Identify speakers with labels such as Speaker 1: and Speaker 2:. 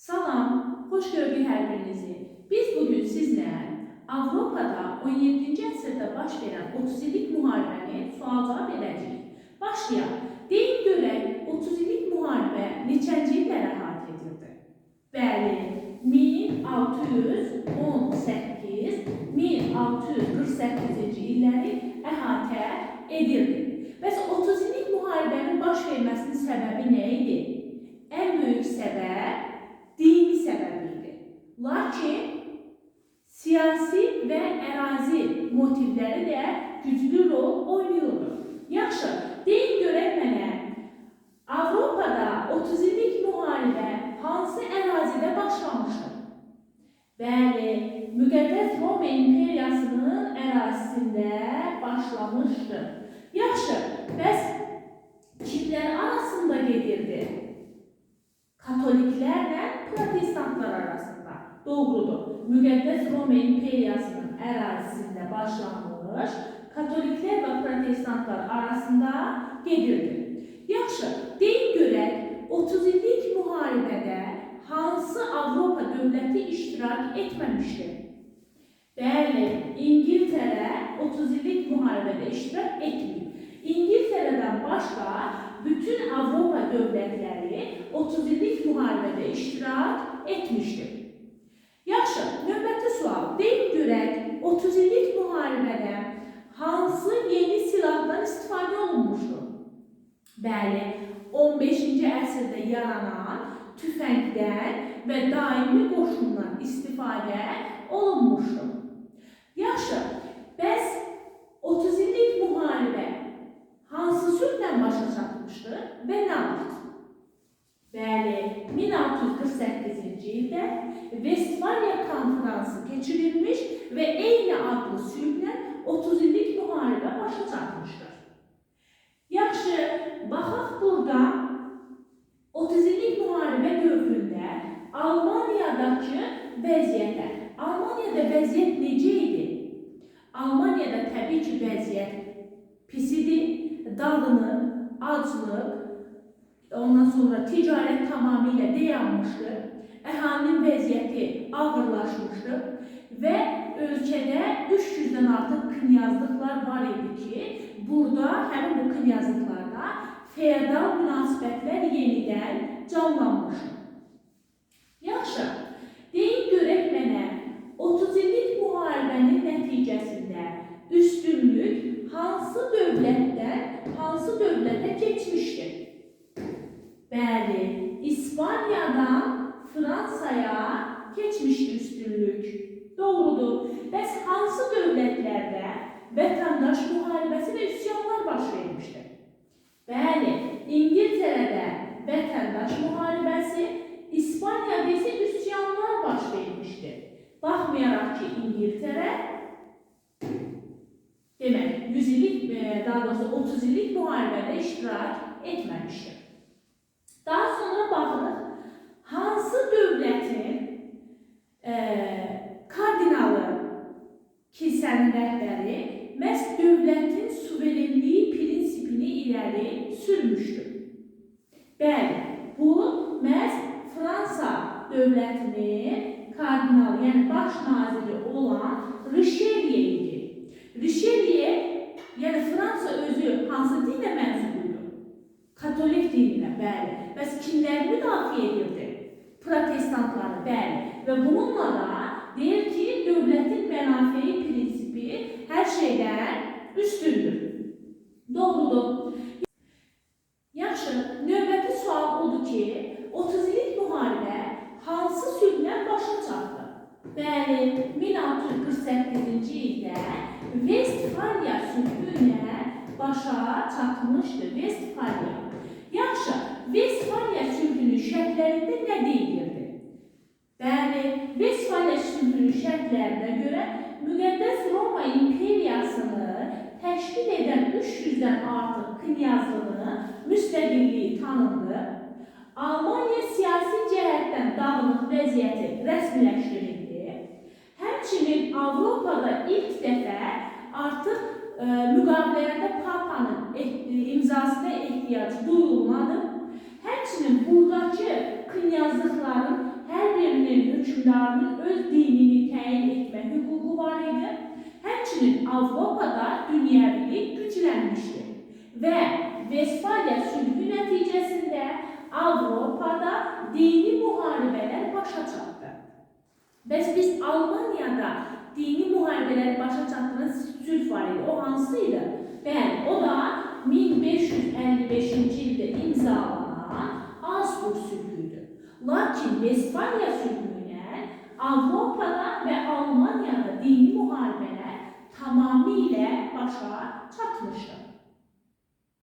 Speaker 1: Salam, hoş gördük hər birinizi. Biz bugün sizlə Avropada 17-ci əsrdə baş verən 30 illik müharibəni sual-cavab edəcəyik. Başlayaq. Deyin görək, 30 illik müharibə neçənci illəri əhatə edirdi? Bəli, 1618-1648-ci illəri əhatə edirdi. Bəs 30 illik müharibənin baş verməsinin səbəbi nə idi? Ən böyük səbəb dini səbəbiydi. Lakin siyasi və ərazi motivləri də güclü rol oynayırdı. Yaxşı, deyin görək mənə, Avropada 30 illik müharibə hansı ərazidə başlamışdı? Bəli, Müqəddəs Roma İmperiyasının ərazisində başlamışdı. Yaxşı, bəs kimlər arasında gedirdi? Katoliklərlə protestantlar arasında. Doğrudur. Müqəddəs Roma İmperiyasının ərazisində başlanmış, katoliklər və protestantlar arasında gedirdi. Yaxşı, deyin görək, 30 illik müharibədə hansı Avropa dövləti iştirak etməmişdi? Bəli, İngiltərə 30 illik müharibədə iştirak etməyib. İngiltərədən başqa bütün Avropa dövlətləri 30 illik müharibədə iştirak etmişdir. Yaxşı, növbəti sual. Deyin görək, 30 illik müharibədə hansı yeni silahdan istifadə olunmuşdur? Bəli, 15-ci əsrdə yaranan tüfəngdən və daimi qoşundan istifadə olunmuşdur. Yaxşı, bəs 30 illik müharibə hansı sülhlə başa çatmışdır və nə vaxt? Bəli, 1648-ci ildə Vestfaliya konfransı keçirilmiş və eyni adlı sülhlə 30 illik müharibə başa çatmışdır. Yaxşı, baxaq burada 30 illik müharibə dövründə Almaniyadakı vəziyyətə. Almaniyada vəziyyət necə idi? Almaniyada təbii ki, vəziyyət pis idi, dağınıq, aclıq, ondan sonra ticarət tamamilə dayanmışdı, əhalinin vəziyyəti ağırlaşmışdı və ölkədə 300-dən artıq knyazlıqlar var idi ki, burada həmin bu knyazlıqlarda feodal münasibətlər yenidən canlanmışdı. Yaxşı, deyin görək mənə, 30 illik müharibənin nəticəsində üstünlük hansı dövlətdən hansı dövlətə keçmişdir? Bəli, İspaniyadan Fransaya keçmişdir üstünlük. Doğrudur. Bəs hansı dövlətlərdə vətəndaş müharibəsi və üsyanlar baş vermişdir? Bəli, İngiltərədə vətəndaş müharibəsi, İspaniyada isə üsyanlar baş vermişdir. Baxmayaraq ki, İngiltərə demək, 100 illik, daha doğrusu 30 illik müharibədə iştirak etməmişdir. Daha sonra baxırıq, hansı dövlətin kardinalı kilsənin rəhbəri məhz dövlətin suverenliyi prinsipini irəli sürmüşdür? Bəli, bu məhz Fransa dövlətinin kardinalı, yəni baş naziri olan Richelieu idi. Richelieu, yəni Fransa özü hansı dinə mənsubuydu? Katolik dininə, bəli. Bəs kimləri müdafiə edirdi? Protestantları, bəli. Və bununla da deyir ki, dövlətin mənafeyi prinsipi hər şeydən üstündür. Doğrudur. Yaxşı, növbəti sual odur ki, 30 illik müharibə hansı sülhlə başa çatdı? Bəli, 1648-ci ildə Vestfaliya sülhü ilə başa çatmışdı. Vestfaliya. Yaxşı, Vestfaliya sülhünün şərtlərində nə deyilirdi? Bəli, Vestfaliya sülhünün şərtlərinə görə Müqəddəs Roma İmperiyasını təşkil edən 300-dən artıq knyazlığın müstəqilliyi tanındı. Almaniya siyasi cəhətdən dağınıq vəziyyəti rəsmiləşdirildi. Həmçinin Avropada ilk dəfə artıq müqavilələrdə Papanın imzasına ehtiyac duyulmadı. Həmçinin buradakı knyazlıqların hər hökmdarının öz dinini təyin etmə hüququ var idi. Həmçinin Avropada dünyəvilik güclənmişdi və Vestfaliya sülhü nəticəsində Avropada dini müharibələr başa çatdı. Bəs biz Almaniyada dini müharibələr başa çatdıran sülh var idi. O hansıydı? Bəli, o da 1555-ci ildə imzalanan Augsburg sülhüydü. Lakin Vestfaliya sülhüylə Avropada və Almaniyada dini müharibələr tamamilə başa çatmışdı.